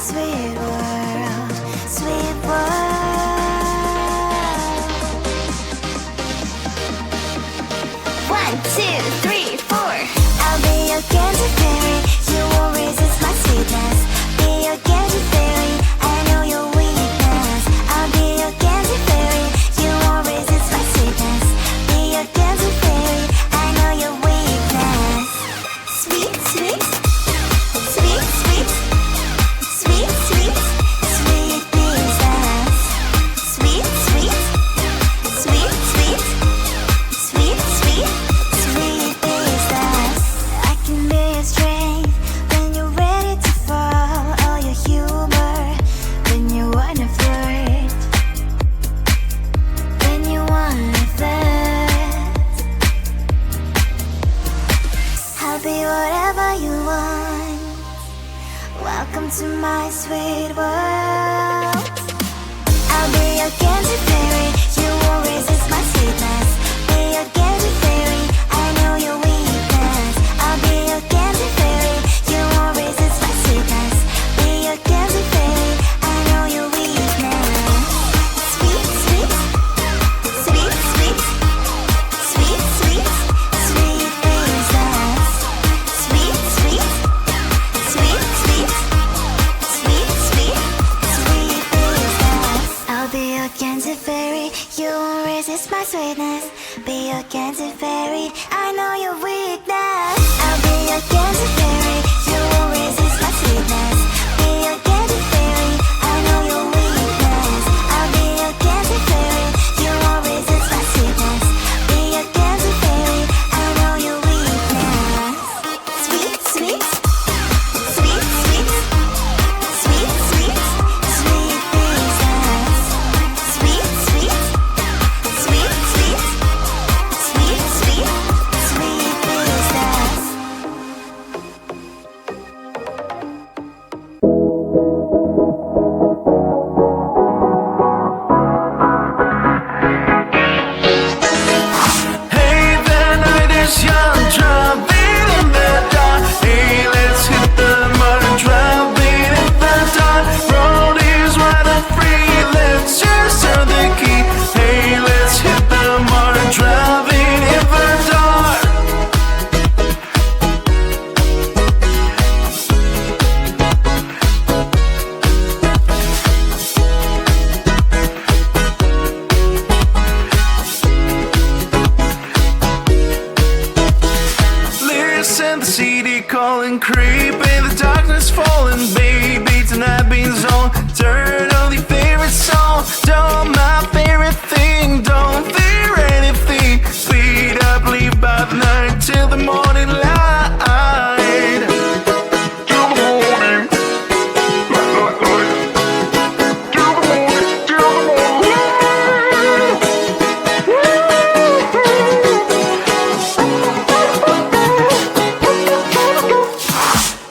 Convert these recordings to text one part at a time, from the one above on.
sweet world, sweet world. 1, 2, 3, 4. I'll be your candy fairy. You won't resist my sweetness. Be your candy fairy. I know your weakness. I'll be your candy fairy. You won't resist my sweetness. Be your candy fairy. I know your weakness. Sweet, sweet, sweet, sweet, sweet, sweet, sweet princess. Sweet, sweet, sweet, sweet, sweet, sweet, sweet princess. I can be your strength when you're ready to fall. All your humor when you wanna flirt. When you wanna flirt. I'll be whatever you want. Welcome to my sweet world. I'll be your candy fairy. You won't resist my sweetness. Be your candy fairy. I know your weakness. I'll be your candy fairy. You won't resist my sweetness. Be your candy fairy. I know your weakness. Sweet, sweet, sweet, sweet, sweet, sweet, sweet princess. Sweet, sweet, sweet, sweet, sweet, sweet, sweet princess. I'll be your candy fairy. You won't resist my sweetness. Be your candy fairy. I know your weakness. I'll be your candy fairy. You won't resist my sweetness. Be your candy fairy. I know your weakness. I'll be your candy fairy. You won't resist my sweetness. Be your candy fairy. I know your weakness. Sweet, sweet, sweet, sweet, sweet, sweet, sweet princess. Sweet, sweet, sweet, sweet, sweet, sweet, sweet princess. Hey, the night is young, driving in the dark. Hey, let's hit the mud and driving in the dark. Road is wide and free, let's just turn the key. Hey, let's hit the mud and driving in the dark. Listen, the city calling, creep in the darkness falling. Baby, tonight being on. Turn on your favorite song. Don't my favorite thing. Don't fear anything. Speed up, leave by the night till the morning light. Till the morning. Light. Till the morning. Till the morning.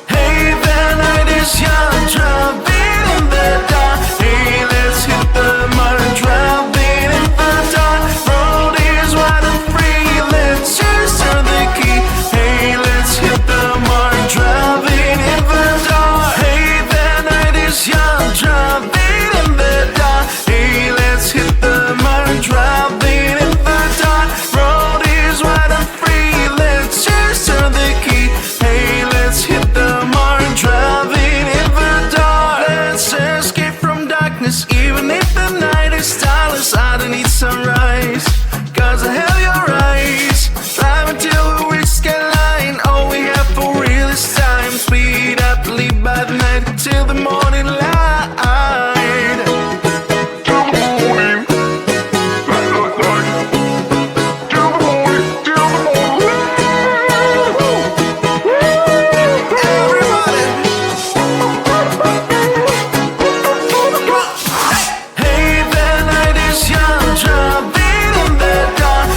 Hey, the night is young, driving in the dark. Hey, let's hit the mud and driving in the dark. Road is wide and free, let's just turn the key. Hey, let's hit the mud and driving in the dark. Hey, the night is young, driving in the dark. Hey, let's hit the mud and driving in the dark. Road is wide and free, let's just turn the key. Hey, let's hit the mud and driving in the dark. Let's escape from darkness, even if the night is starless. I don't need sunrise, cause I have your eyes. Drive until we reach skyline. All we have for real is time. Speed up, leave by the night till the morning light. Till the morning. Light. Till the morning. Till the morning. Everybody. Hey, the night is young, driving in the dark.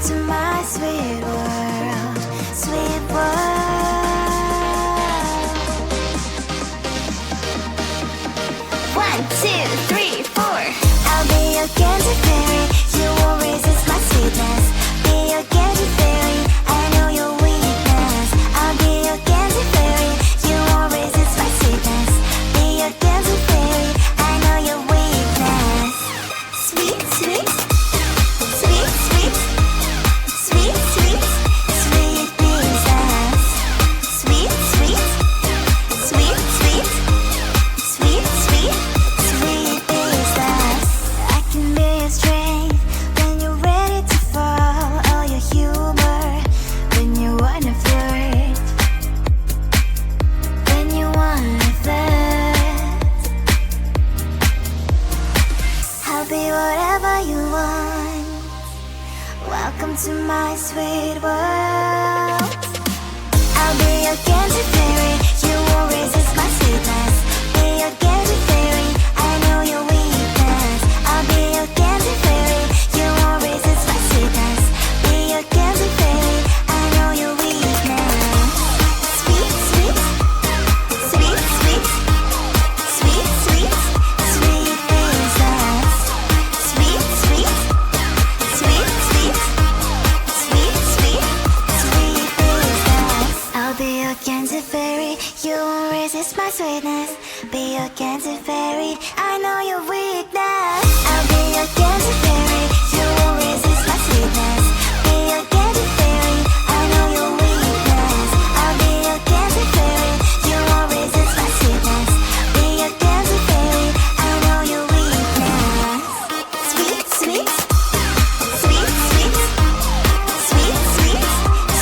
to my sweet world, sweet world. 1, 2, 3, 4. I'll be your candy fairy. You won't resist my sweetness. Be your candy fairy. I know your weakness. I'll be your candy fairy. You won't resist my sweetness. Be your candy fairy. I know your weakness. Sweet, sweet, sweet, sweet, sweet, sweet, sweet princess. Sweet, sweet, sweet, sweet, sweet, sweet, sweet princess. I can be your strength when you're ready to fall. All your humor when you wanna flirt. When you wanna flirt. I'll be whatever you want. Welcome to my sweet world. I'll be your candy fairy. You won't resist my sweetness. Be your candy fairy. I know your weakness. I'll be your candy fairy. You won't resist my sweetness. Be your candy fairy. I know your weakness. Sweet, sweet, sweet, sweet, sweet, sweet, sweet princess. Sweet, sweet, sweet, sweet, sweet, sweet, sweet princess. I'll be your candy fairy. You won't resist my sweetness. Be your candy fairy. I know your weakness. I'll be your candy fairy. You won't resist my sweetness. Be your candy fairy. I know your weakness. I'll be your candy fairy. You won't resist my sweetness. Be your candy fairy. I know your weakness. Sweet, sweet, sweet, sweet, sweet, sweet,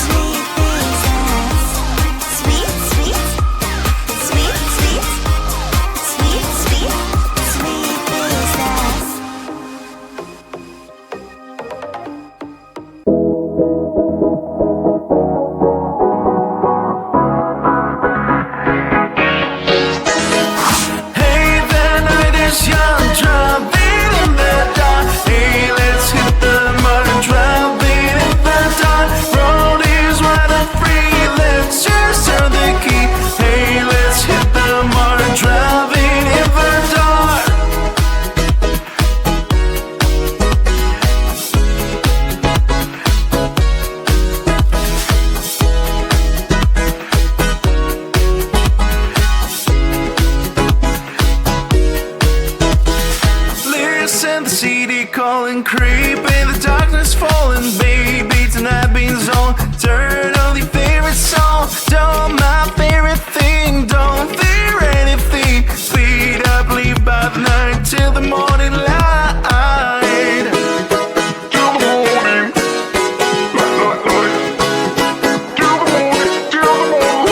sweet princess. Sweet, sweet, sweet, sweet, sweet, sweet, sweet princess. Hey, the night is young, driving in the dark. Hey, let's hit the mud, driving in the dark. Road is wide and free, let's just turn the key. Hey, let's hit the mud, driving in the dark. Listen, the city calling, creep in the darkness falling. Baby, tonight being zone. Turn on your favorite song. Don't my favorite thing. Don't fear anything. Speed up, leave by the night till the morning light. Till the morning. Till the morning. Till the morning.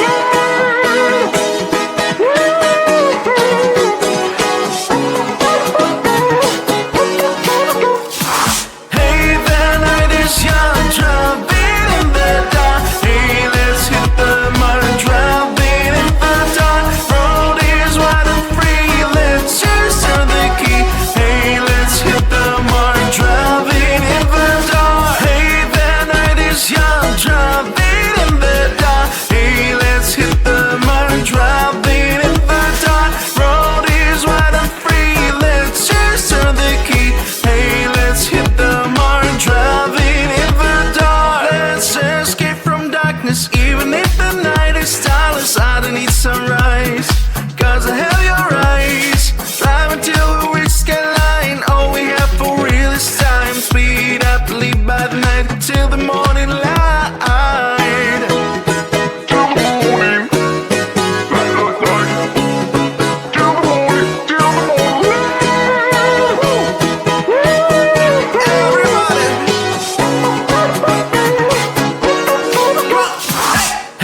Hey, the night is young, driving in the dark. Hey, let's hit the mud, driving in the dark. Road is wide and free, let's just turn the key. Hey, let's hit the mud, driving in the dark. Hey, the night is young, driving in the dark. Hey, let's hit the mud, driving in the dark. Road is wide and free, let's just turn the key. Hey, let's hit the mud, driving in the dark. Let's escape from darkness, even if the night is starless. I don't need sunrise, 'cause I have your eyes. Drive until we reach skyline. All we have for real is time. Speed up, leave by the night till the morning light. Till the morning. Till the morning. Till the morning. Everybody.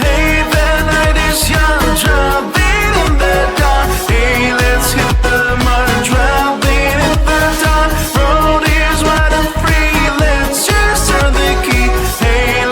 Hey, the night is young, driving in the dark. Hey, let's hit the mud, driving in the dark. Road is wide and free, let's just turn the key. Hey,